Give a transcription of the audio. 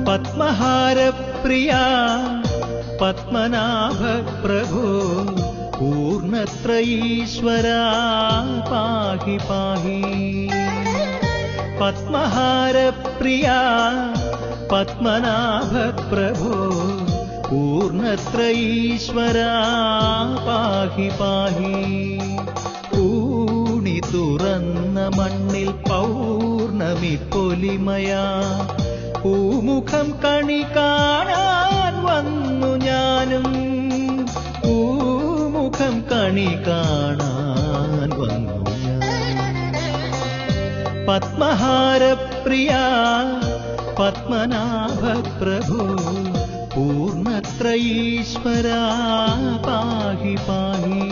പത്മഹാരപ്രിയാ പത്മനാഭ പ്രഭോ പൂർണ്ണത്രയീശ്വരാ പാഹി പാഹി. പത്മഹാരപ്രിയാ പത്മനാഭ പ്രഭോ പൂർണ്ണത്രയീശ്വരാ പാഹി പാഹി. ൂണി തുറന്ന മണ്ണിൽ പൗർണമി പൊലിമയാ പൂമുഖം കണി കാണാൻ വന്നു ഞാനും. പൂമുഖം കണി കാണാൻ വന്നു ഞാൻ. പത്മഹാരപ്രിയാ പത്മനാഭ പ്രഭോ പൂർണ്ണത്രയീശ്വരാ പാഹി പാഹി.